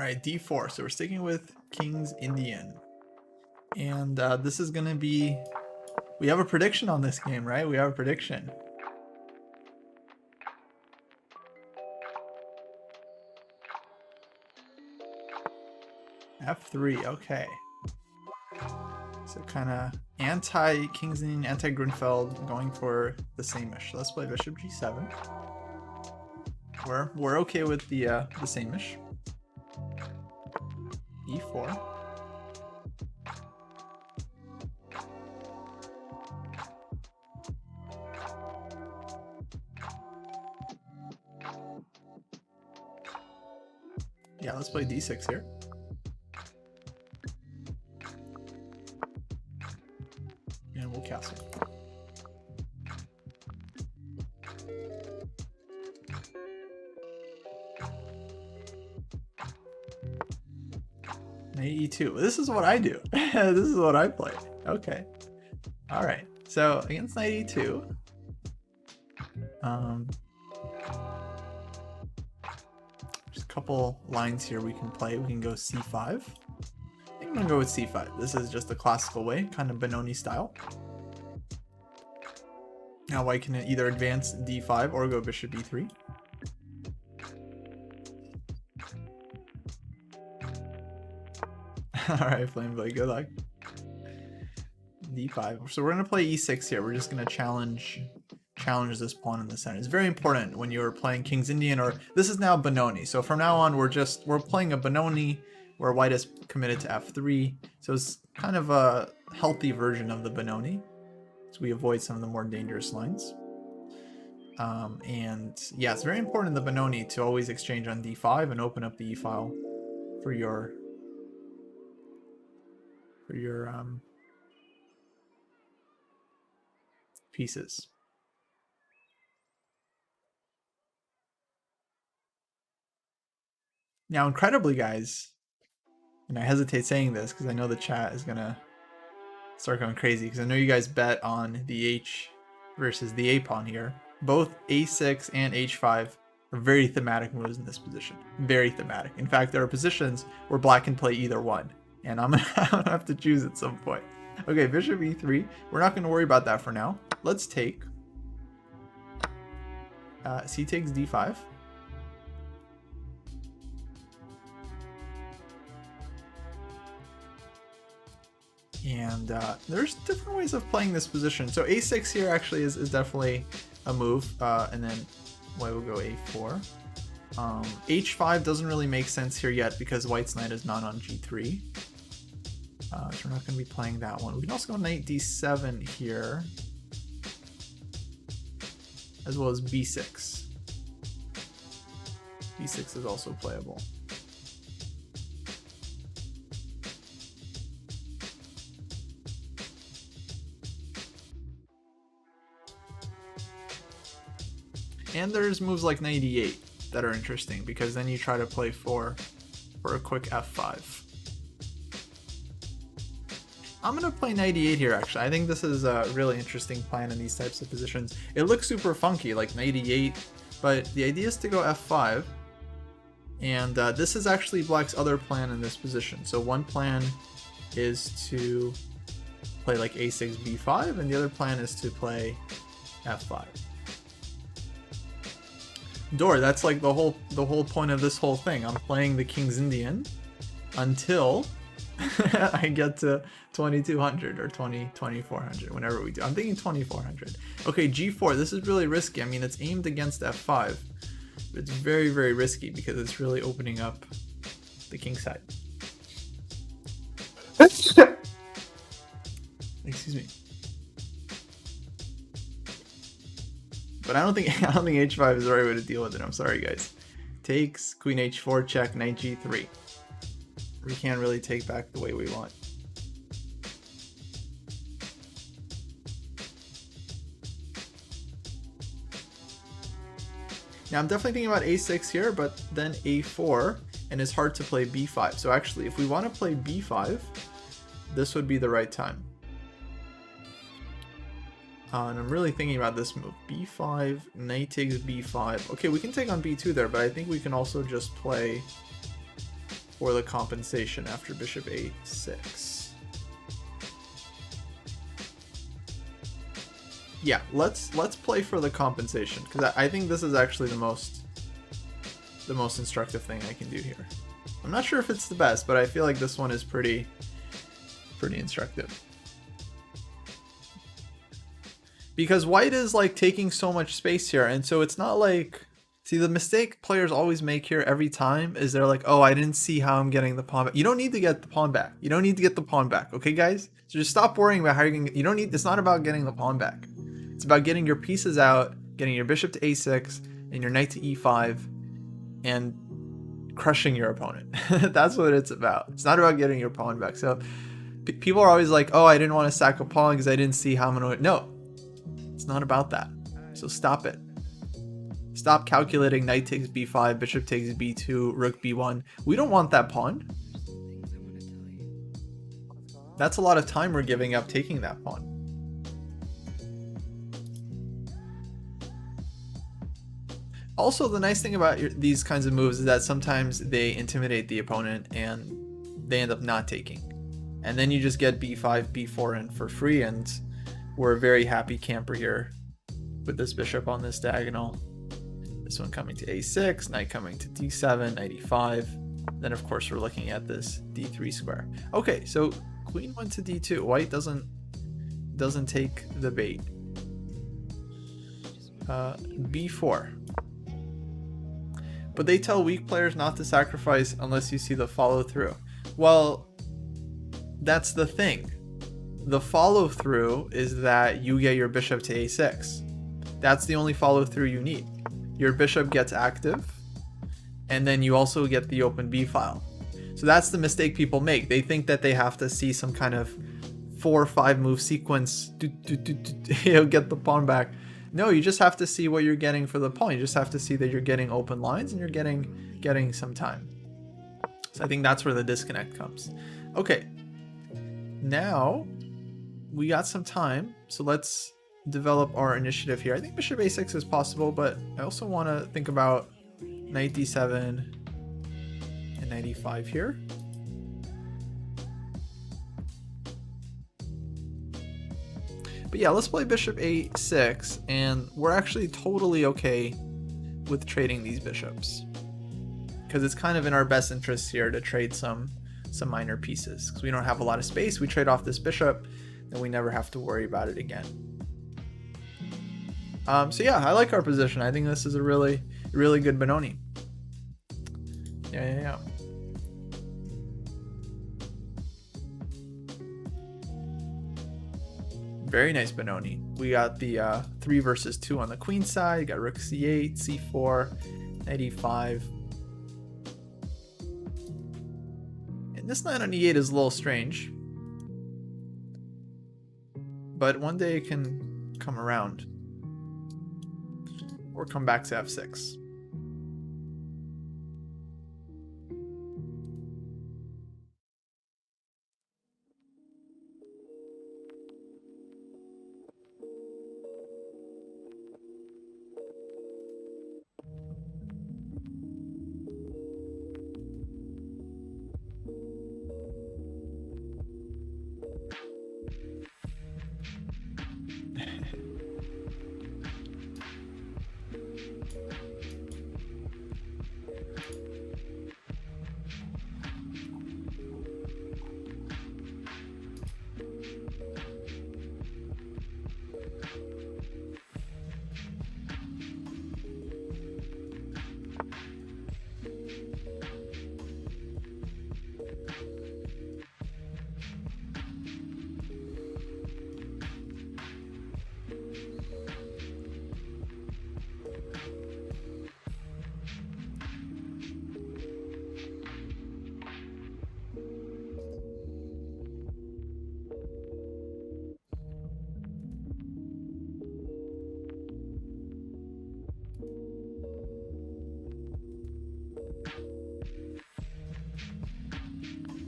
right, d4. So we're sticking with King's Indian. And this is going to be... We have a prediction on this game, right? We have a prediction. F3, okay. So kind of anti-King's Indian, anti-Grunfeld, going for the same-ish. So let's play bishop g7. We're okay with the same-ish. e4. Yeah, let's play d6 here. And we'll castle. Knight e2. This is what I do. This is what I play. Okay. All right. So against knight e2. Just a couple lines here we can play. We can go c5. I think I'm gonna go with c5. This is just the classical way, kind of Benoni style. Now white can either advance d5 or go bishop e3. Alright, Flameblade, good luck. d5. So we're gonna play e6 here. We're just gonna challenge this pawn in the center. It's very important when you're playing King's Indian, or this is now Benoni. So from now on we're playing a Benoni where white is committed to f3. So it's kind of a healthy version of the Benoni. So we avoid some of the more dangerous lines. And yeah, it's very important in the Benoni to always exchange on d5 and open up the e-file for your pieces. Now, incredibly, guys, and I hesitate saying this because I know the chat is gonna start going crazy, because I know you guys bet on the h versus the a pawn here. Both a6 and h5 are very thematic moves in this position. Very thematic. In fact, there are positions where black can play either one, and I'm gonna have to choose at some point. Okay, bishop e3. We're not gonna worry about that for now. Let's take c takes d5. And there's different ways of playing this position. So a6 here actually is definitely a move, and then white will go a4. h5 doesn't really make sense here yet because white's knight is not on g3. So we're not going to be playing that one. We can also go knight d7 here, as well as b6. b6 is also playable. And there's moves like knight e8 that are interesting, because then you try to play for a quick f5. I'm going to play knight e8 here, actually. I think this is a really interesting plan in these types of positions. It looks super funky, like knight e8, but the idea is to go f5. And this is actually black's other plan in this position. So one plan is to play like a6, b5, and the other plan is to play f5. Door, that's like the whole point of this whole thing. I'm playing the King's Indian until I get to 2200 or 2400, whenever we do. I'm thinking 2400. Okay, g4. This is really risky. I mean, it's aimed against f5, but it's very, very risky because it's really opening up the king side. Excuse me. But I don't think h5 is the right way to deal with it. I'm sorry, guys. Takes, queen h4, check, knight g3. We can't really take back the way we want. Now I'm definitely thinking about a6 here, but then a4, and it's hard to play b5. So actually, if we want to play b5, this would be the right time. And I'm really thinking about this move. b5, knight takes b5. Okay, we can take on b2 there, but I think we can also just play for the compensation after bishop a6. Yeah, let's play for the compensation, because I think this is actually the most instructive thing I can do here. I'm not sure if it's the best, but I feel like this one is pretty instructive. Because white is like taking so much space here, and so it's not like, see, the mistake players always make here every time is they're like, oh, I didn't see how I'm getting the pawn back. You don't need to get the pawn back. You don't need to get the pawn back, okay, guys? So just stop worrying about how you're gonna, you don't need, it's not about getting the pawn back. It's about getting your pieces out, getting your bishop to a6 and your knight to e5 and crushing your opponent. That's what it's about. It's not about getting your pawn back. So people are always like, oh, I didn't want to sack a pawn because I didn't see how I'm gonna, no, it's not about that. So stop it. Stop calculating knight takes b5, bishop takes b2, rook b1. We don't want that pawn. That's a lot of time we're giving up taking that pawn. Also, the nice thing about these kinds of moves is that sometimes they intimidate the opponent and they end up not taking. And then you just get b5, b4 in for free, and we're a very happy camper here with this bishop on this diagonal. This one coming to a6, knight coming to d7, knight e5. Then of course we're looking at this d3 square. Okay, so queen went to d2. White doesn't take the bait. b4. But they tell weak players not to sacrifice unless you see the follow through. Well, that's the thing. The follow through is that you get your bishop to a6. That's the only follow through you need. Your bishop gets active, and then you also get the open b file. So that's the mistake people make. They think that they have to see some kind of 4 or 5 move sequence, get the pawn back. No, you just have to see what you're getting for the pawn. You just have to see that you're getting open lines and you're getting some time. So I think that's where the disconnect comes. Okay, now we got some time, so let's develop our initiative here. I think bishop a6 is possible, but I also want to think about knight d7 and knight e5 here. But yeah, let's play bishop a6, and we're actually totally okay with trading these bishops, because it's kind of in our best interest here to trade some minor pieces, because we don't have a lot of space. We trade off this bishop, and we never have to worry about it again. So yeah, I like our position. I think this is a really good Benoni. Yeah. Very nice Benoni. We got the 3 versus 2 on the queen side. You got rook c8, c4, knight e5. And this knight on e8 is a little strange, but one day it can come around or come back to f6.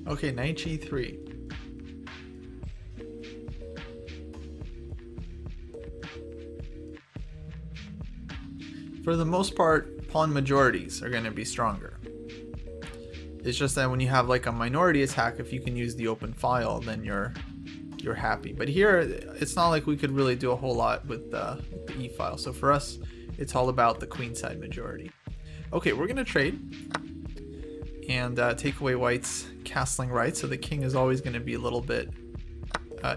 Okay, knight g3. For the most part, pawn majorities are going to be stronger. It's just that when you have like a minority attack, if you can use the open file, then you're happy. But here, it's not like we could really do a whole lot with the e file. So for us, it's all about the queenside majority. Okay, we're gonna trade and take away white's castling right. So the king is always going to be a little bit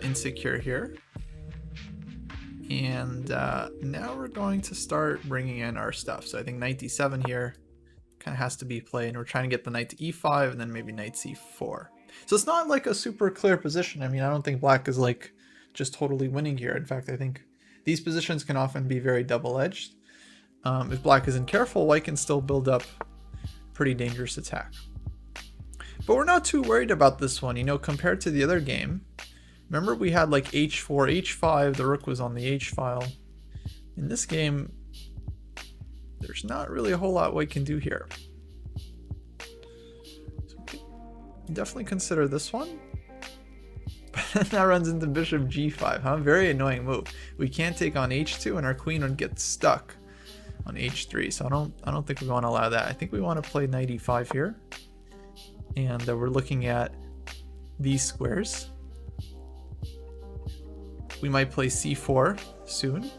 insecure here. And now we're going to start bringing in our stuff. So I think knight d7 here kind of has to be played. And we're trying to get the knight to e5 and then maybe knight c4. So it's not like a super clear position. I mean, I don't think black is like just totally winning here. In fact, I think these positions can often be very double-edged. If black isn't careful, white can still build up pretty dangerous attack. But we're not too worried about this one, you know, compared to the other game. Remember we had like h4, h5, the rook was on the h file. In this game, there's not really a whole lot white can do here. So we can definitely consider this one. But then that runs into bishop g5, huh? Very annoying move. We can't take on h2 and our queen would get stuck on h3, so I don't think we want to allow that. I think we want to play knight e5 here, and we're looking at these squares. We might play c4 soon,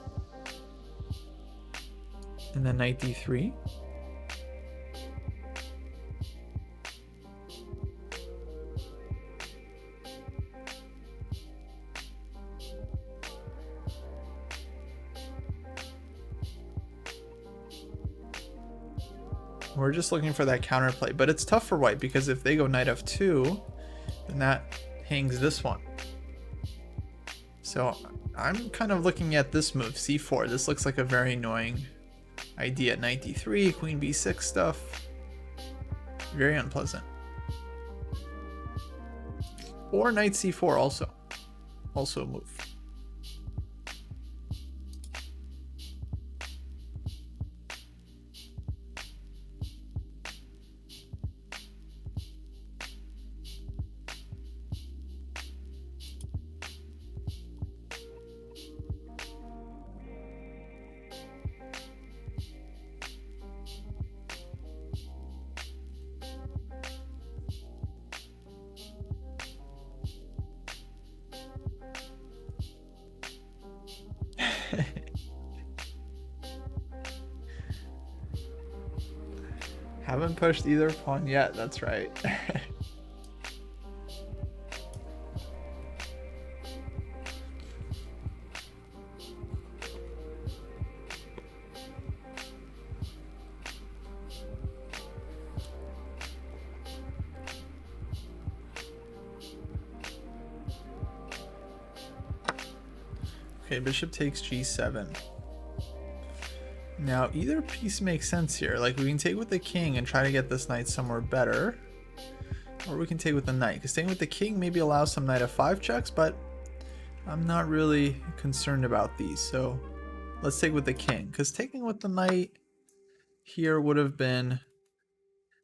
and then knight d3. We're just looking for that counterplay, but it's tough for white because if they go knight f2, then that hangs this one. So I'm kind of looking at this move, c4. This looks like a very annoying idea. Knight d3, queen b6 stuff. Very unpleasant. Or knight c4 also a move. Haven't pushed either pawn yet, that's right. Okay, bishop takes g7. Now, either piece makes sense here. Like, we can take with the king and try to get this knight somewhere better. Or we can take with the knight. Because taking with the king maybe allows some knight f5 checks, but I'm not really concerned about these. So, let's take with the king. Because taking with the knight here would have been,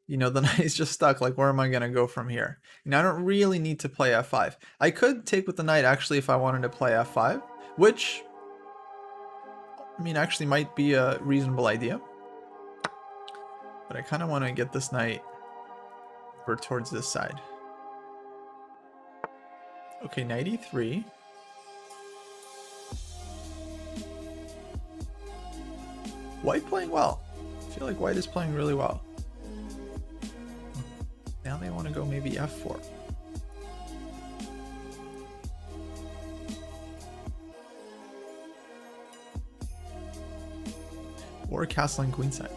you know, the knight is just stuck. Like, where am I going to go from here? And I don't really need to play f5. I could take with the knight, actually, if I wanted to play f5, which, I mean, actually might be a reasonable idea. But I kind of want to get this knight over towards this side. Okay, knight e3. White playing well. I feel like white is playing really well. Now they want to go maybe f4. Or castling queenside.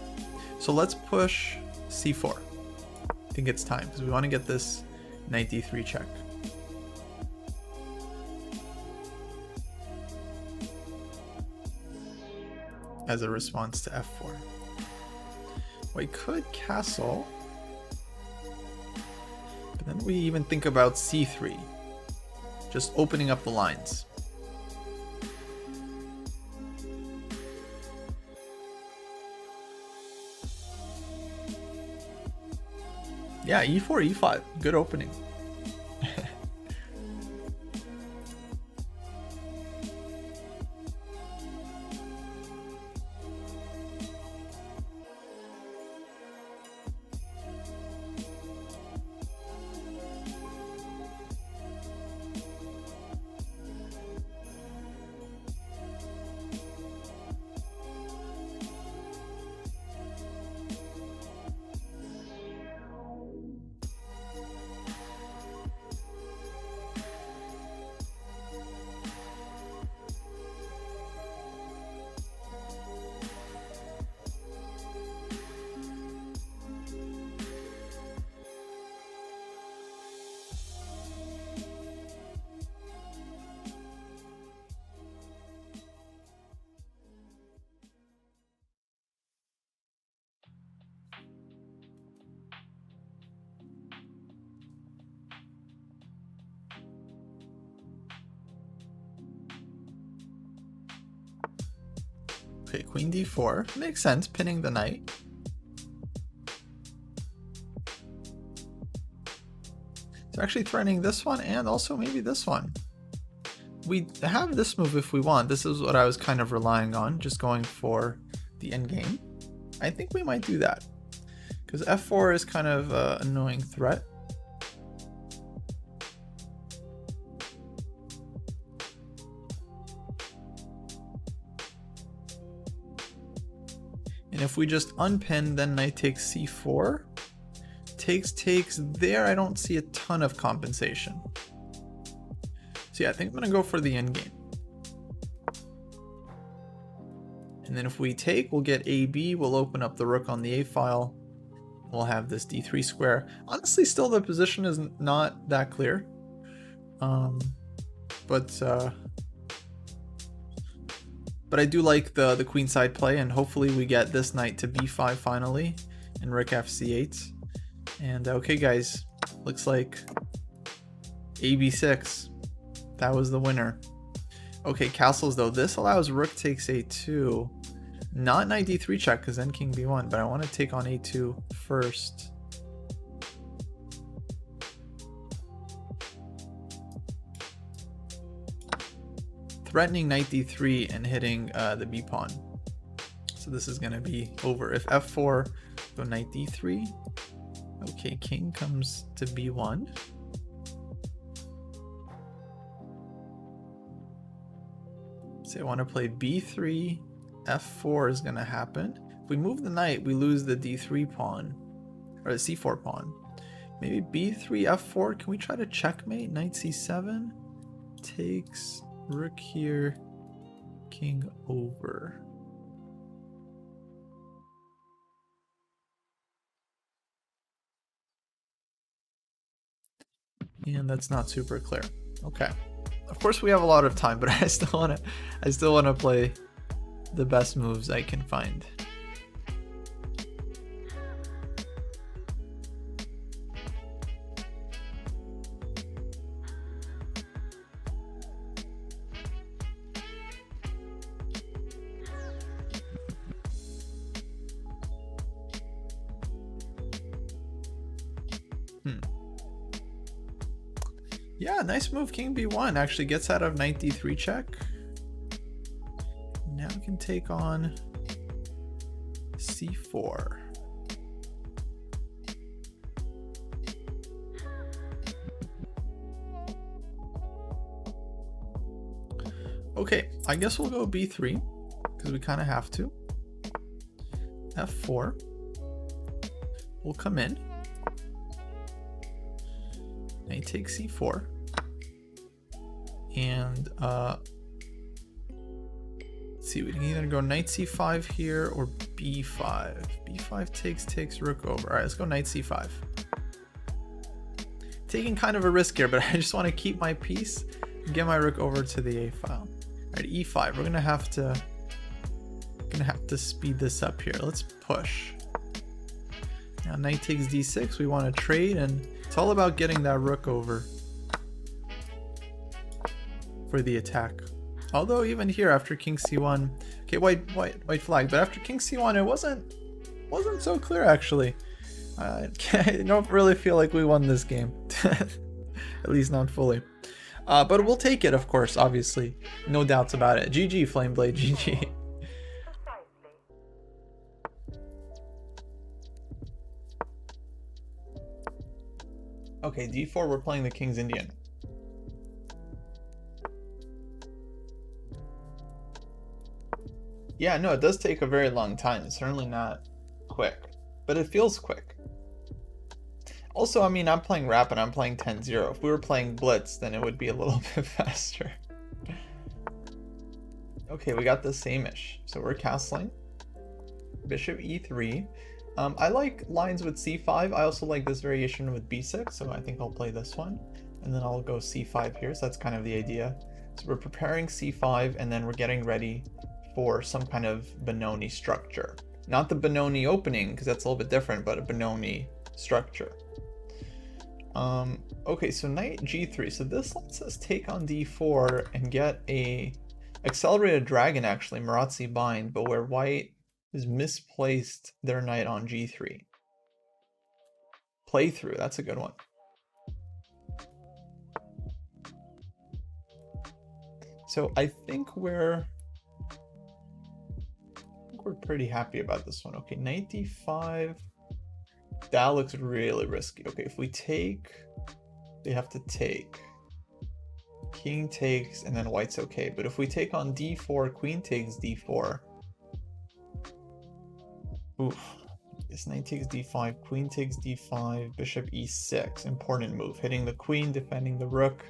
So let's push c4. I think it's time because we want to get this knight d3 check. As a response to f4. We could castle. But then we even think about c3. Just opening up the lines. Yeah, e4, e5. Good opening. Okay, queen d4. Makes sense, pinning the knight. It's actually threatening this one and also maybe this one. We have this move if we want. This is what I was kind of relying on, just going for the endgame. I think we might do that because f4 is kind of an annoying threat. And if we just unpin, then knight takes c4. Takes there. I don't see a ton of compensation. So yeah, I think I'm gonna go for the endgame. And then if we take, we'll get AB. We'll open up the rook on the A file. We'll have this D3 square. Honestly, still the position is not that clear. But I do like the queenside play, and hopefully we get this knight to B5 finally, and rook FC8. And okay, guys, looks like AB6. That was the winner. Okay, castles though. This allows rook takes A2. Not knight D3 check, because then king B1, but I want to take on A2 first. Threatening knight D3 and hitting the B pawn. So this is going to be over. If F4, go knight D3. Okay, king comes to B1. So I want to play B3, F4 is going to happen. If we move the knight, we lose the D3 pawn, or the C4 pawn. Maybe B3, F4, can we try to checkmate? Knight C7, takes, rook here, king over. And that's not super clear. Okay. Of course we have a lot of time, but I still want to play the best moves I can find. Yeah, nice move. King B1 actually gets out of knight D3 check. Now we can take on C4. Okay, I guess we'll go B3 because we kind of have to. F4. We'll come in. Knight takes C4. And let's see, we can either go knight C5 here or B5. B5 takes rook over. All right, let's go knight C5. Taking kind of a risk here, but I just want to keep my piece and get my rook over to the A file. All right, E5. We're gonna have to speed this up here. Let's push. Now knight takes D6. We want to trade, and it's all about getting that rook over for the attack. Although even here after king c1, okay, white flag, but after king c1 it wasn't so clear actually. I don't really feel like we won this game. At least not fully. But we'll take it, of course, obviously. No doubts about it. GG, Flameblade, GG. Okay, d4, we're playing the King's Indian. Yeah, no, it does take a very long time. It's certainly not quick, but it feels quick. Also, I mean, I'm playing Rapid, I'm playing 10-0. If we were playing Blitz, then it would be a little bit faster. Okay, we got the same-ish. So we're castling. Bishop e3. I like lines with c5. I also like this variation with b6, so I think I'll play this one. And then I'll go c5 here, so that's kind of the idea. So we're preparing c5, and then we're getting ready for some kind of Benoni structure. Not the Benoni opening, because that's a little bit different, but a Benoni structure. Okay, so knight g3. So this lets us take on d4 and get a Accelerated Dragon, actually, Marazzi Bind, but where white is misplaced their knight on g3. Playthrough, that's a good one. So I think we're pretty happy about this one. Okay, knight d5. That looks really risky. Okay, if we take, they have to take. King takes, and then white's okay. But if we take on d4, queen takes d4. Oof. This knight takes d5, queen takes d5, bishop e6. Important move. Hitting the queen, defending the rook,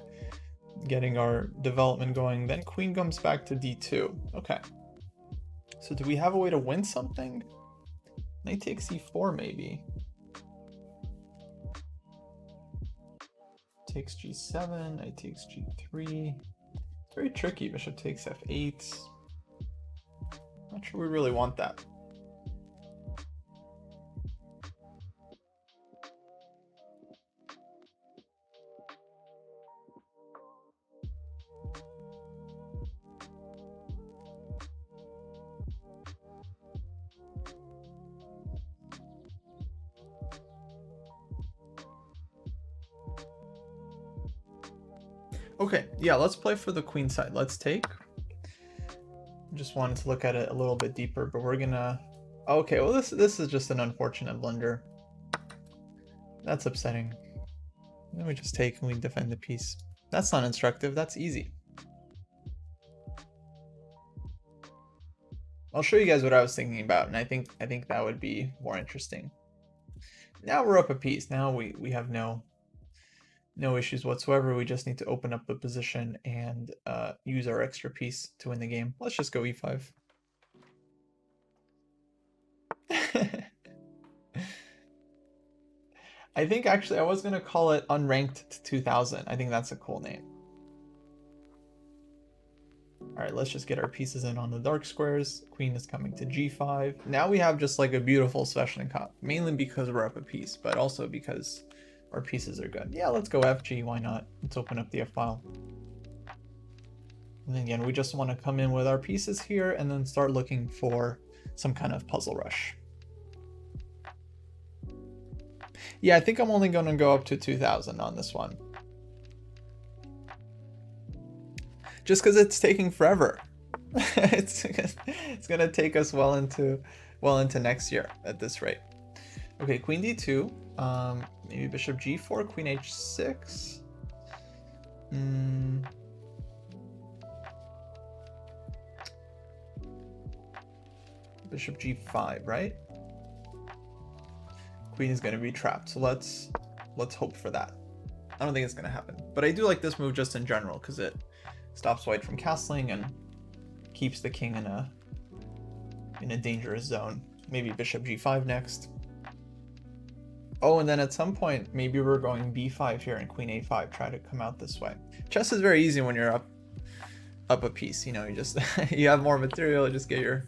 getting our development going. Then queen comes back to d2. Okay. So do we have a way to win something? Knight takes e4 maybe. Takes g7, knight takes g3. Very tricky. Bishop takes f8. Not sure we really want that. Okay, yeah, let's play for the queen side. Let's take. Just wanted to look at it a little bit deeper, but we're gonna... Okay, well this is just an unfortunate blunder. That's upsetting. Then we just take and we defend the piece. That's not instructive, that's easy. I'll show you guys what I was thinking about, and I think that would be more interesting. Now we're up a piece. Now we have no issues whatsoever. We just need to open up the position and use our extra piece to win the game. Let's just go e5. I think actually I was going to call it Unranked to 2000. I think that's a cool name. Alright, let's just get our pieces in on the dark squares. Queen is coming to g5. Now we have just like a beautiful Sveshnikov, mainly because we're up a piece, but also because our pieces are good. Yeah, let's go FG, why not? Let's open up the F file. And then again, we just want to come in with our pieces here and then start looking for some kind of puzzle rush. Yeah, I think I'm only going to go up to 2000 on this one. Just because it's taking forever. it's going to take us well into next year at this rate. Okay, queen d2. Maybe bishop g4, queen h6. Bishop g5, right? Queen is going to be trapped, so let's hope for that. I don't think it's going to happen, but I do like this move just in general because it stops white from castling and keeps the king in a dangerous zone. Maybe bishop g5 next. Oh, and then at some point, maybe we're going b5 here and queen a5, try to come out this way. Chess is very easy when you're up a piece, you know, you just you have more material, just get your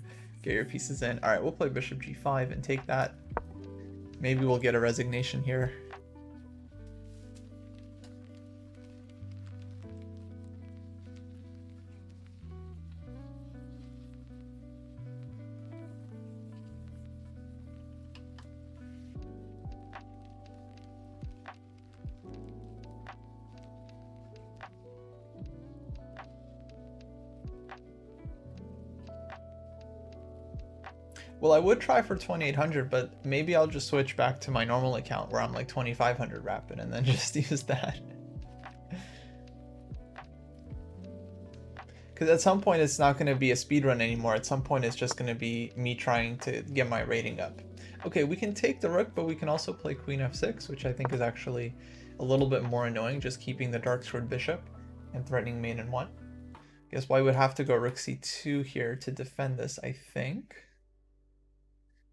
pieces in. All right, we'll play bishop g5 and take that. Maybe we'll get a resignation here. Well, I would try for 2800, but maybe I'll just switch back to my normal account where I'm like 2500 rapid and then just use that. Because at some point it's not going to be a speedrun anymore. At some point it's just going to be me trying to get my rating up. Okay, we can take the rook, but we can also play queen f6, which I think is actually a little bit more annoying, just keeping the dark squared bishop and threatening mate in 1. Guess white would have to go rook c2 here to defend this, I think.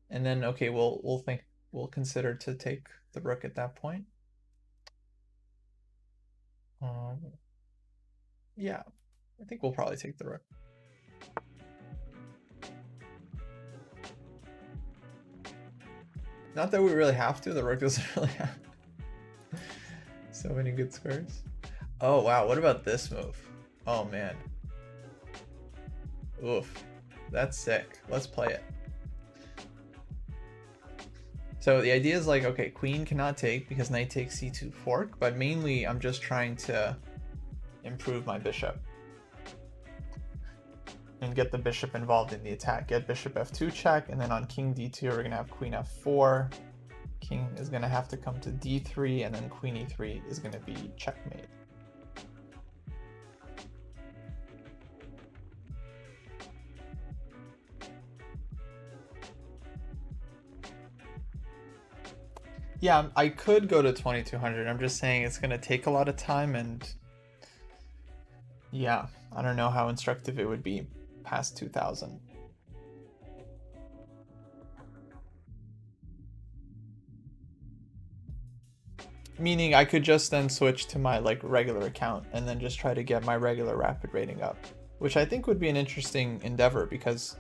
And then, okay, we'll consider to take the rook at that point. Yeah, I think we'll probably take the rook. Not that we really have to, the rook doesn't really have so many good squares. Oh wow, what about this move? Oh man. Oof. That's sick. Let's play it. So the idea is like, okay, queen cannot take because knight takes c2 fork, but mainly I'm just trying to improve my bishop and get the bishop involved in the attack. Get bishop f2 check, and then on king d2 we're gonna have queen f4. King is gonna have to come to d3, and then queen e3 is gonna be checkmate. Yeah, I could go to 2200. I'm just saying it's gonna take a lot of time, and yeah, I don't know how instructive it would be past 2000. Meaning I could just then switch to my like regular account and then just try to get my regular rapid rating up, which I think would be an interesting endeavor because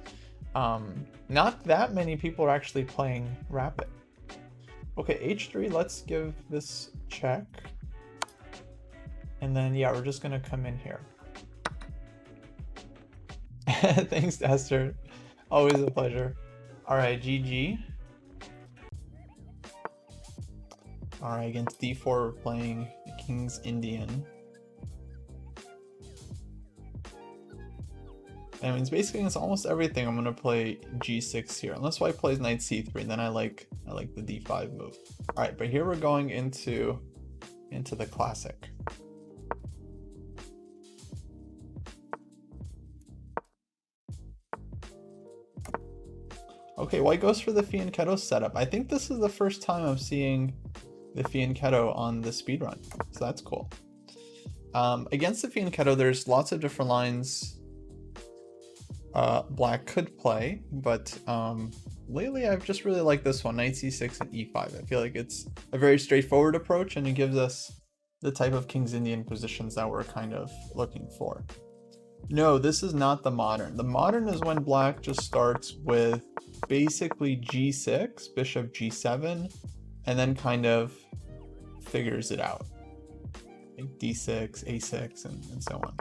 not that many people are actually playing rapid. Okay, h3, let's give this check. And then, yeah, we're just gonna come in here. Thanks, Esther. Always a pleasure. All right, GG. All right, against d4, we're playing King's Indian. That means basically against almost everything, I'm gonna play g6 here, unless White plays knight c3. Then I like the d5 move. All right, but here we're going into the classic. Okay, White goes for the fianchetto setup. I think this is the first time I'm seeing the fianchetto on the speedrun, so that's cool. Against the fianchetto, there's lots of different lines Black could play, but lately I've just really liked this one, knight c6 and e5. I feel like it's a very straightforward approach, and it gives us the type of King's Indian positions that we're kind of looking for. No, this is not the modern. The modern is when Black just starts with basically g6, bishop g7, and then kind of figures it out. Like d6, a6, and so on.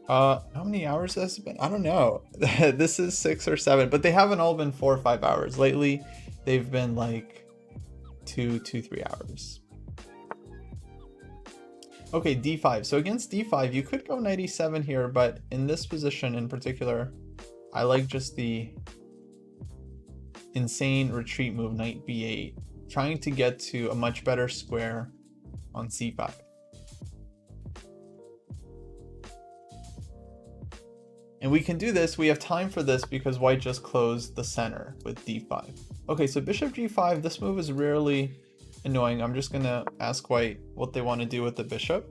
How many hours has it been? I don't know. This is 6 or 7, but they haven't all been 4 or 5 hours. Lately, they've been like 2, 3 hours. Okay, d5. So against d5, you could go knight e7 here, but in this position in particular, I like just the insane retreat move, knight b8, trying to get to a much better square on c5. And we can do this, we have time for this because White just closed the center with d5. Okay, so bishop g5, this move is rarely annoying. I'm just gonna ask White what they want to do with the bishop.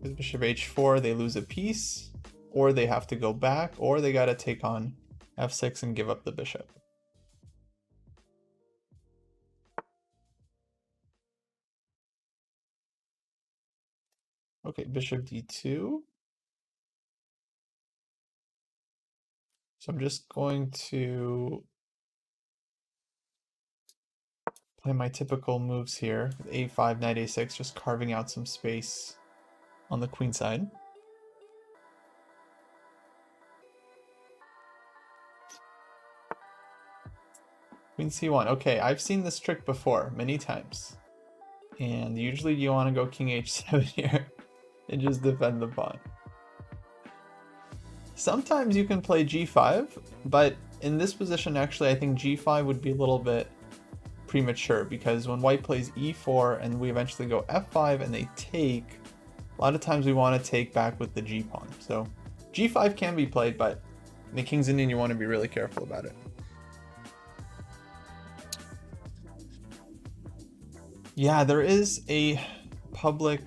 With bishop h4, they lose a piece, or they have to go back, or they gotta take on f6 and give up the bishop. Okay, bishop d2. So I'm just going to play my typical moves here. a5, knight a6, just carving out some space on the queen side. Queen c1. Okay, I've seen this trick before many times. And usually you want to go king h7 here and just defend the pawn. Sometimes you can play g5, but in this position, actually, I think g5 would be a little bit premature because when White plays e4 and we eventually go f5 and they take, a lot of times we want to take back with the g pawn. So g5 can be played, but in the King's Indian, you want to be really careful about it. Yeah, there is a public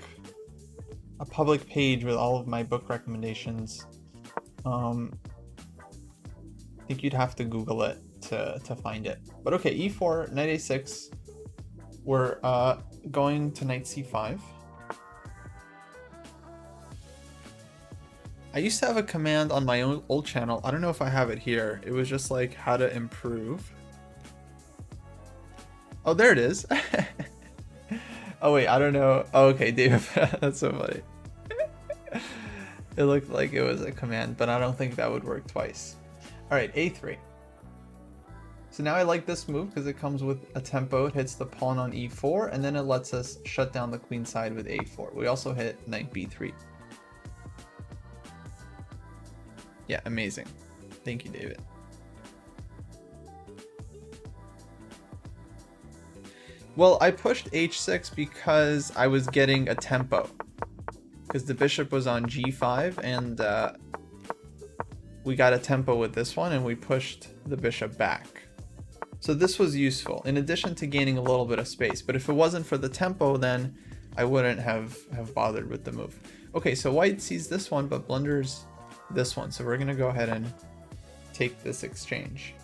page with all of my book recommendations. I think you'd have to Google it to find it. But okay, e4, knight a6. We're going to knight c5. I used to have a command on my old channel. I don't know if I have it here. It was just like how to improve. Oh, there it is. Oh wait, I don't know. Oh, okay, Dave. That's so funny. It looked like it was a command, but I don't think that would work twice. All right, a3. So now I like this move because it comes with a tempo. It hits the pawn on e4, and then it lets us shut down the queen side with a4. We also hit knight b3. Yeah, amazing. Thank you, David. Well, I pushed h6 because I was getting a tempo. Because the bishop was on g5, and we got a tempo with this one, and we pushed the bishop back. So this was useful, in addition to gaining a little bit of space. But if it wasn't for the tempo, then I wouldn't have bothered with the move. Okay, so white sees this one, but blunders this one. So we're going to go ahead and take this exchange.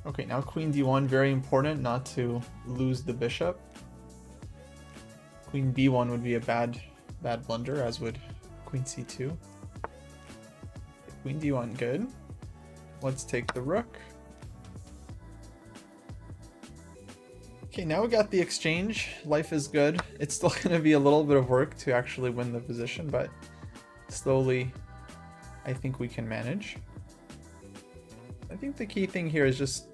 Okay, now queen d1, very important not to lose the bishop. Queen b1 would be a bad blunder, as would queen c2. Queen d1, good. Let's take the rook. Okay, now we got the exchange. Life is good. It's still going to be a little bit of work to actually win the position, but slowly I think we can manage. I think the key thing here is just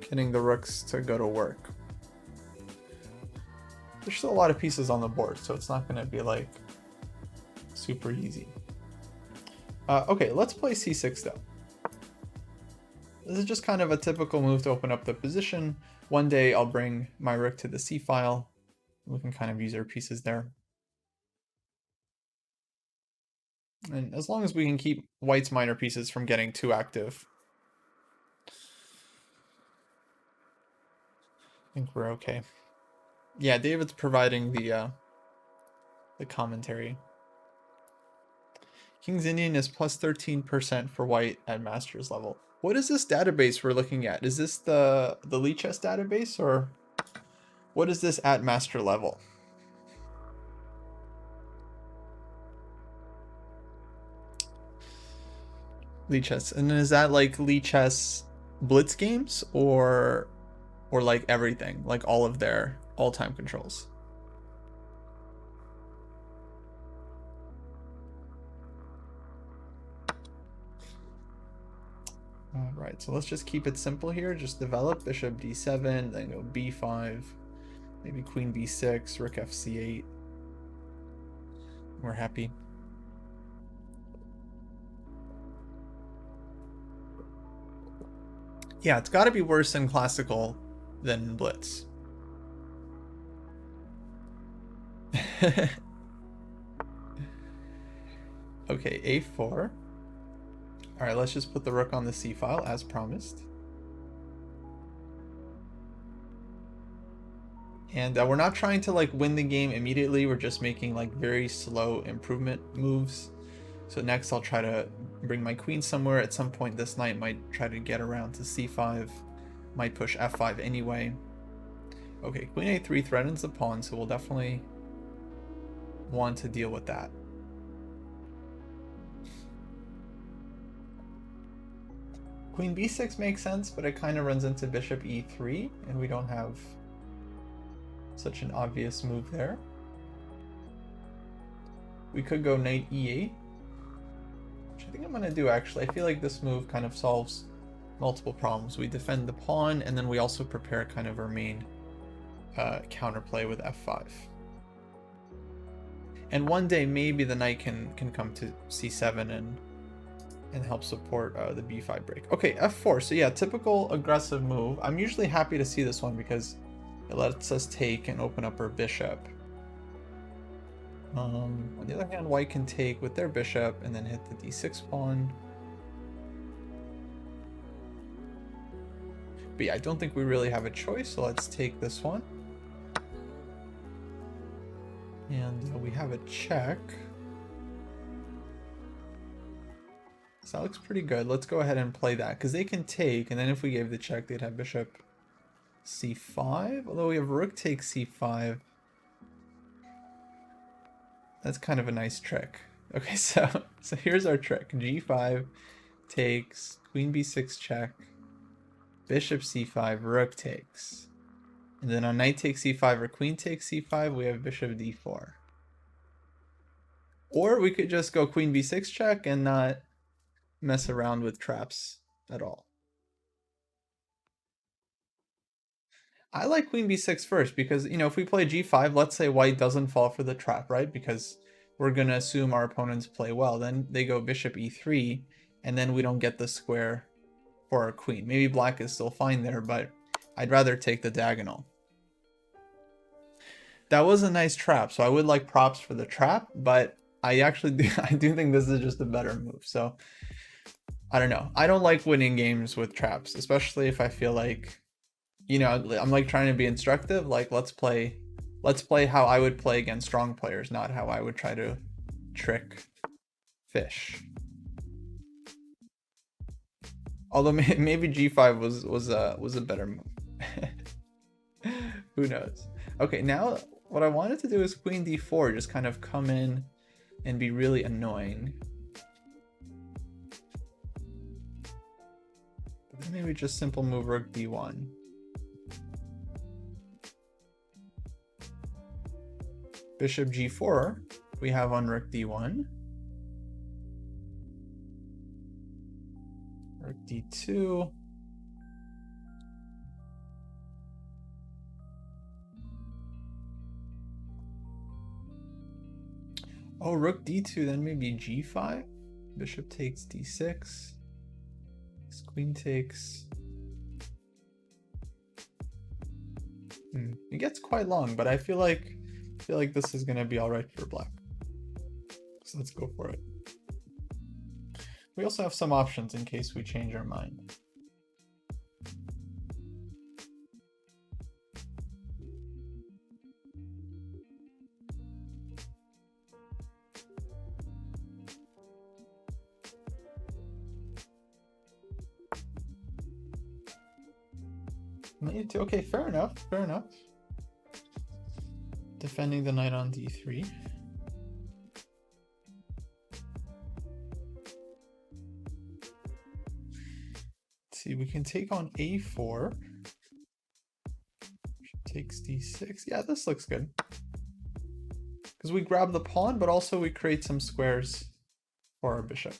getting the rooks to go to work. There's still a lot of pieces on the board, so it's not going to be like super easy. Okay, let's play c6 though. This is just kind of a typical move to open up the position. One day I'll bring my rook to the c file. We can kind of use our pieces there. And as long as we can keep white's minor pieces from getting too active, I think we're okay. Yeah, David's providing the commentary. King's Indian is plus 13% for white at master's level. What is this database we're looking at? Is this the Lichess database, or what is this at master level? Lichess, and is that like Lichess blitz games, or like everything, like all of their all-time controls? Right, so let's just keep it simple here. Just develop bishop d7, then go b5, maybe queen b6, rook fc8. We're happy. Yeah, it's got to be worse in classical than blitz. Okay, a4. All right, let's just put the rook on the c file as promised. And we're not trying to like win the game immediately. We're just making like very slow improvement moves. So next I'll try to bring my queen somewhere. At some point this knight might try to get around to c5. Might push f5 anyway. Okay, queen a3 threatens the pawn, so we'll definitely want to deal with that. Queen b6 makes sense, but it kind of runs into bishop e3, and we don't have such an obvious move there. We could go knight e8, which I think I'm going to do actually. I feel like this move kind of solves multiple problems. We defend the pawn, and then we also prepare kind of our main counterplay with f5. And one day maybe the knight can come to c7 and help support the b5 break. Okay, f4. So yeah, typical aggressive move. I'm usually happy to see this one because it lets us take and open up our bishop. On the other hand, white can take with their bishop and then hit the d6 pawn. But yeah, I don't think we really have a choice, so let's take this one. And we have a check. So that looks pretty good. Let's go ahead and play that, because they can take, and then if we gave the check, they'd have bishop c5. Although we have rook takes c5. That's kind of a nice trick. Okay, so here's our trick. g5 takes, queen b6 check, bishop c5, rook takes. And then on knight takes c5 or queen takes c5, we have bishop d4. Or we could just go queen b6 check and not mess around with traps at all. I like queen b6 first because, you know, if we play g5, let's say white doesn't fall for the trap, right? Because we're going to assume our opponents play well. Then they go bishop e3, and then we don't get the square for our queen. Maybe black is still fine there, but I'd rather take the diagonal. That was a nice trap, so I would like props for the trap, but I do think this is just a better move. So I don't know. I don't like winning games with traps, especially if I feel like, you know, I'm like trying to be instructive. Like let's play how I would play against strong players, not how I would try to trick fish. Although maybe g5 was a better move. Who knows? Okay, now what I wanted to do is queen d4, just kind of come in and be really annoying. But then maybe just simple move rook d1. Bishop g4, we have on rook d1. Rook d2. Oh, rook d2, then maybe g5. Bishop takes d6. Queen takes. It gets quite long, but I feel like this is gonna be all right for black. So let's go for it. We also have some options in case we change our mind. Okay, fair enough, fair enough. Defending the knight on d3. Let's see, we can take on a4. Takes d6. Yeah, this looks good. Because we grab the pawn, but also we create some squares for our bishop.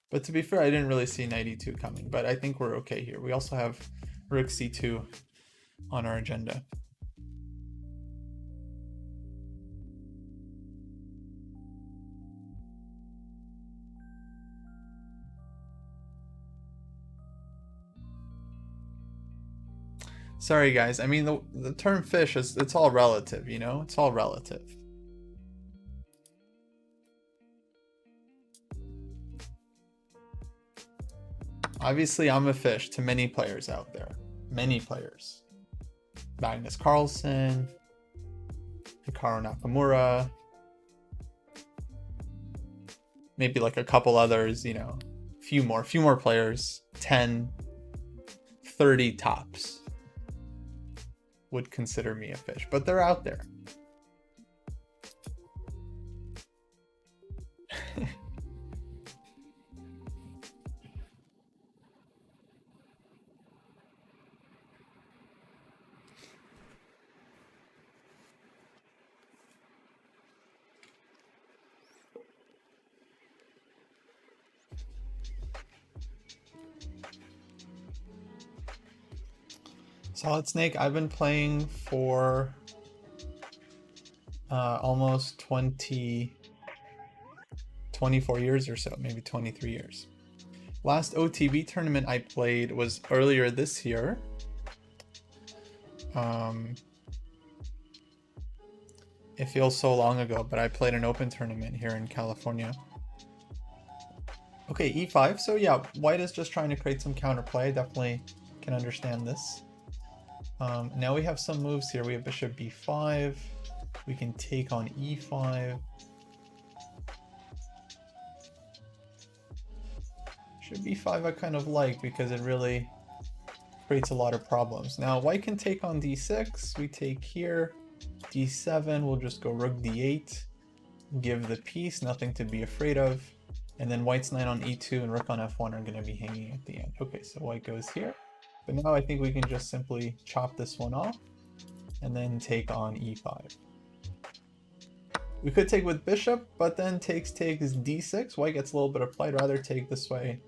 But to be fair, I didn't really see knight e2 coming, but I think we're okay here. We also have rook c2 on our agenda. Sorry guys, I mean the term fish it's all relative, you know? It's all relative. Obviously I'm a fish to many players out there. Many players. Magnus Carlsen, Hikaru Nakamura, maybe like a couple others, you know, few more players, 10, 30 tops would consider me a fish, but they're out there. Solid Snake, I've been playing for almost 24 years or so, maybe 23 years. Last OTB tournament I played was earlier this year. It feels so long ago, but I played an open tournament here in California. Okay, e5. So yeah, white is just trying to create some counterplay. I definitely can understand this. Now we have some moves here. We have bishop b5. We can take on e5. Bishop b5 I kind of like because it really creates a lot of problems. Now white can take on d6. We take here. d7, we'll just go rook d8. Give the piece, nothing to be afraid of. And then white's knight on e2 and rook on f1 are going to be hanging at the end. Okay, so white goes here. But now I think we can just simply chop this one off and then take on e5. We could take with bishop, but then takes d6. White gets a little bit of play. I'd rather take this way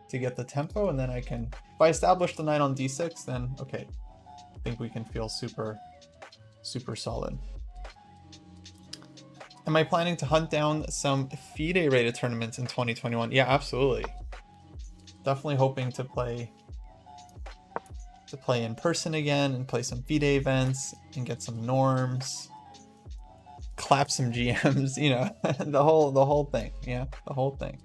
to get the tempo, and then I can, if I establish the knight on d6, then okay, I think we can feel super solid. Am I planning to hunt down some FIDE rated tournaments in 2021? Yeah, absolutely. Definitely hoping to play in person again and play some FIDE events and get some norms, clap some GMs, you know, the whole thing. Yeah, the whole thing.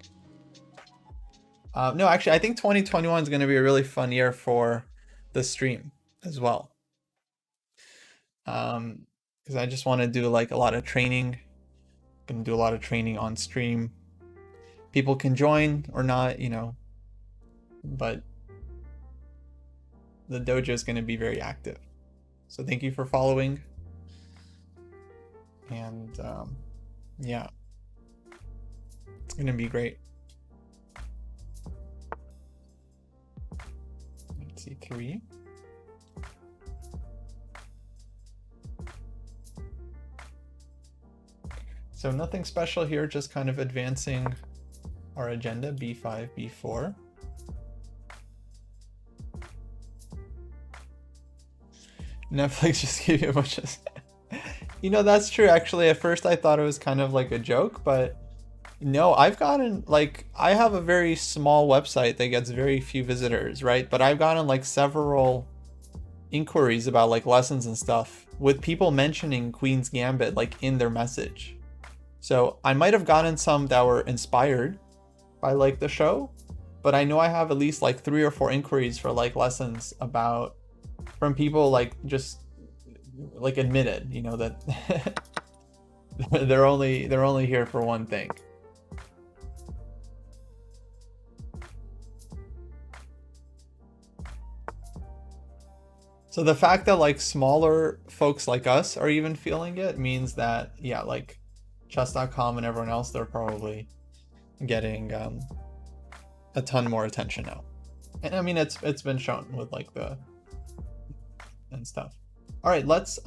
No, actually, I think 2021 is going to be a really fun year for the stream as well. Because I just want to do like a lot of training. Going to do a lot of training on stream. People can join or not, you know, but the dojo is going to be very active. So thank you for following. And yeah, it's going to be great. C3. So nothing special here, just kind of advancing our agenda, b5, b4. Netflix just gave you a bunch of... You know, that's true. Actually, at first I thought it was kind of like a joke, but no, I've gotten, like, I have a very small website that gets very few visitors, right? But I've gotten like several inquiries about like lessons and stuff with people mentioning Queen's Gambit like in their message. So I might have gotten some that were inspired by like the show, but I know I have at least like 3 or 4 inquiries for like lessons about from people like just like admitted, you know, that they're only here for one thing. So the fact that like smaller folks like us are even feeling it means that, yeah, like chess.com and everyone else, they're probably getting a ton more attention now. And I mean, it's been shown with like the and stuff. All right, let's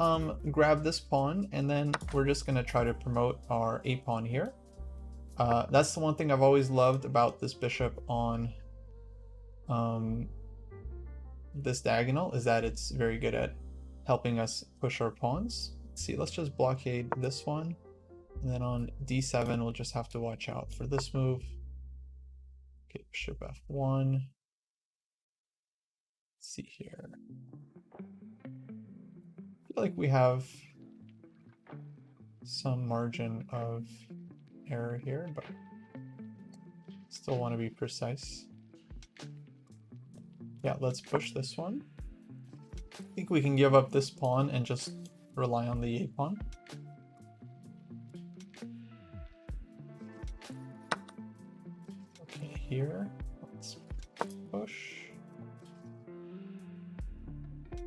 grab this pawn, and then we're just gonna try to promote our a pawn here. That's the one thing I've always loved about this bishop on this diagonal, is that it's very good at helping us push our pawns. Let's see, let's just blockade this one, and then on d7 we'll just have to watch out for this move. Okay, bishop f1. Let's see here. I feel like we have some margin of error here, but still want to be precise. Yeah, let's push this one. I think we can give up this pawn and just rely on the a pawn. Okay, here, let's push.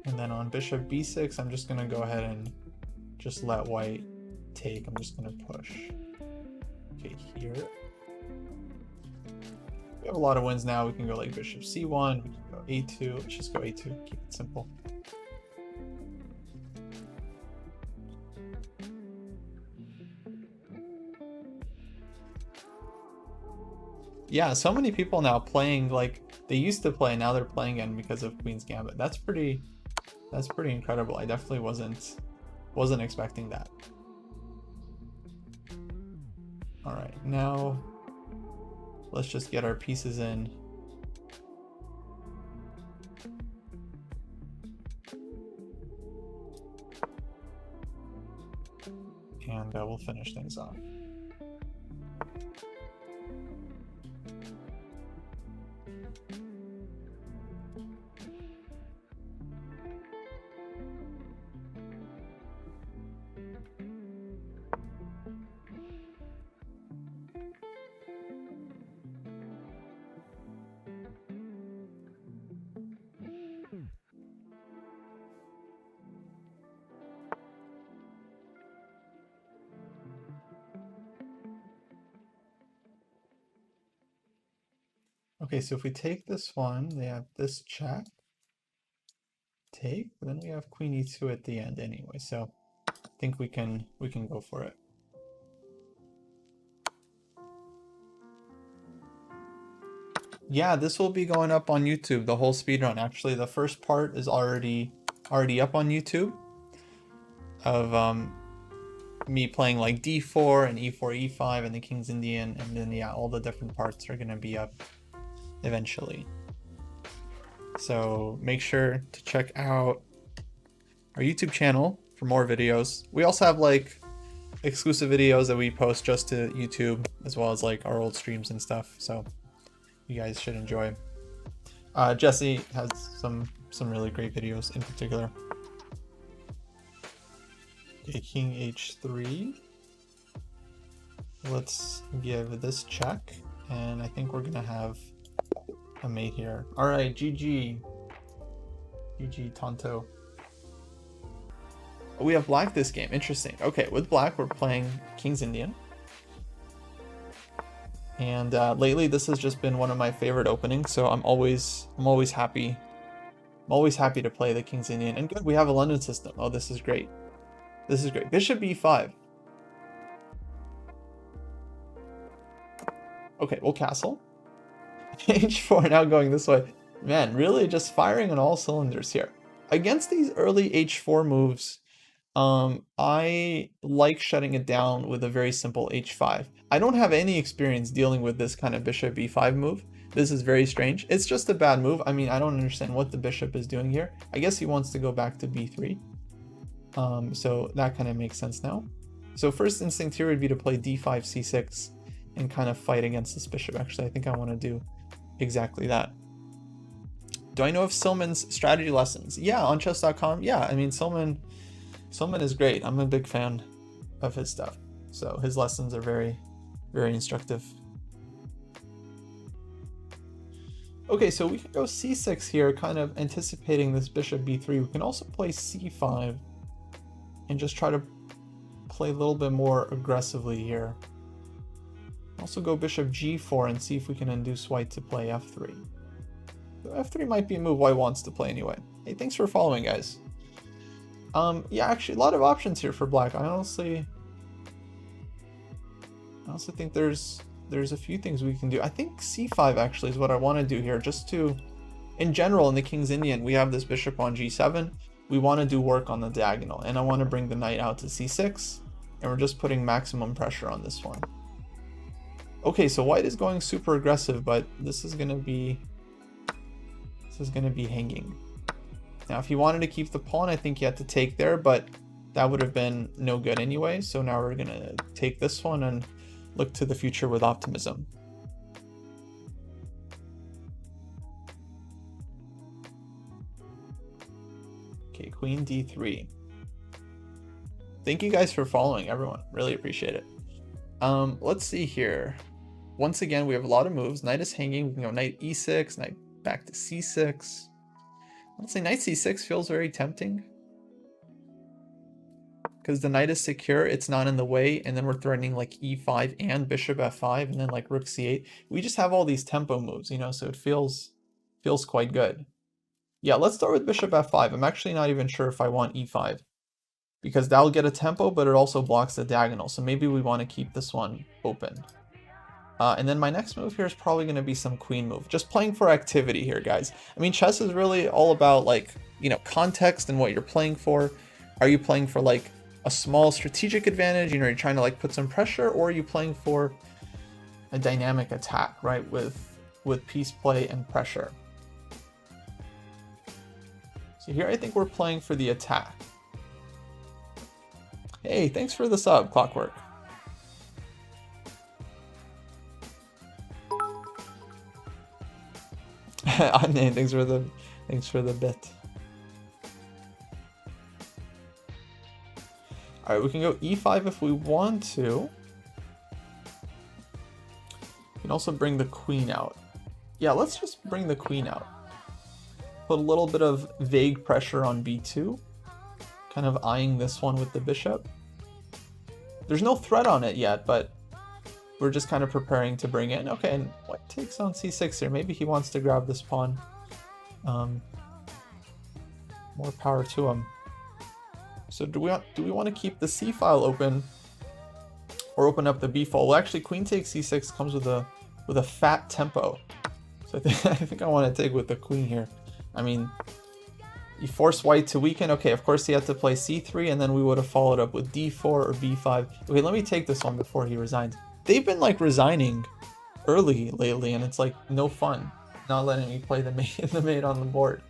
And then on bishop b6, I'm just gonna go ahead and just let white take. I'm just gonna push. Okay, here. We have a lot of wins now. We can go like bishop c1, we can go a2. Let's just go a2, keep it simple. Yeah, so many people now playing, like they used to play, now they're playing again because of Queen's Gambit. That's pretty incredible. I definitely wasn't expecting that. All right, now let's just get our pieces in. And we'll finish things off. Okay, so if we take this one, they have this check. take, but then we have queen e2 at the end anyway, so I think we can go for it. Yeah, this will be going up on YouTube, the whole speedrun. Actually, the first part is already up on YouTube of me playing like d4 and e4, e5 and the King's Indian, and then yeah, all the different parts are gonna be up eventually. So make sure to check out our YouTube channel for more videos. We also have like exclusive videos that we post just to YouTube, as well as like our old streams and stuff. So you guys should enjoy. Jesse has some really great videos in particular. Okay, king h3. Let's give this check, and I think we're gonna have a mate here. All right, GG Tonto. We have black this game. Interesting. Okay, with black we're playing King's Indian. And lately this has just been one of my favorite openings, so I'm always happy. I'm always happy to play the King's Indian. And good, we have a London system. Oh, this is great. This is great. Bishop b5. Okay, we'll castle. h4 now going this way. Man, really just firing on all cylinders here. Against these early h4 moves, I like shutting it down with a very simple h5. I don't have any experience dealing with this kind of bishop b5 move. This is very strange. It's just a bad move. I mean, I don't understand what the bishop is doing here. I guess he wants to go back to b3. So that kind of makes sense now. So first instinct here would be to play d5, c6 and kind of fight against this bishop. Actually, I think I want to do exactly that. Do I know of Silman's strategy lessons? Yeah, on chess.com. Yeah, I mean, Silman is great. I'm a big fan of his stuff. So his lessons are very, very instructive. Okay, so we can go c6 here, kind of anticipating this bishop b3. We can also play c5 and just try to play a little bit more aggressively here. Also go bishop g4 and see if we can induce white to play f3. So f3 might be a move white wants to play anyway. Hey, thanks for following, guys. Yeah, actually a lot of options here for black. I honestly think there's a few things we can do. I think c5 actually is what I want to do here, just to, in general, in the King's Indian, we have this bishop on g7. We want to do work on the diagonal, and I want to bring the knight out to c6, and we're just putting maximum pressure on this one. Okay, so white is going super aggressive, but this is gonna be hanging. Now, if he wanted to keep the pawn, I think he had to take there, but that would have been no good anyway. So now we're gonna take this one and look to the future with optimism. Okay, queen d3. Thank you guys for following, everyone. Really appreciate it. Let's see here. Once again, we have a lot of moves. Knight is hanging. We can go knight e6, knight back to c6. Let's say knight c6 feels very tempting, because the knight is secure, it's not in the way, and then we're threatening like e5 and bishop f5, and then like rook c8. We just have all these tempo moves, you know, so it feels quite good. Yeah, let's start with bishop f5. I'm actually not even sure if I want e5, because that'll get a tempo, but it also blocks the diagonal, so maybe we want to keep this one open. And then my next move here is probably going to be some queen move. Just playing for activity here, guys. I mean, chess is really all about, like, you know, context and what you're playing for. Are you playing for, like, a small strategic advantage? You know, you're trying to, like, put some pressure, or are you playing for a dynamic attack, right, with piece play and pressure? So here I think we're playing for the attack. Hey, thanks for the sub, Clockwork. Thanks for the bit. All right, we can go e5 if we want to. We can also bring the queen out. Yeah, let's just bring the queen out. Put a little bit of vague pressure on b2. Kind of eyeing this one with the bishop. There's no threat on it yet, but we're just kind of preparing to bring in. Okay, and white takes on c6 here. Maybe he wants to grab this pawn. More power to him. So do we want to keep the C file open or open up the B file? Well, actually, queen takes C6 comes with a fat tempo. So I think I want to take with the queen here. I mean, you force white to weaken. Okay, of course he had to play C3, and then we would have followed up with D4 or B5. Okay, let me take this one before he resigns. They've been like resigning early lately, and it's like no fun not letting me play the mate on the board.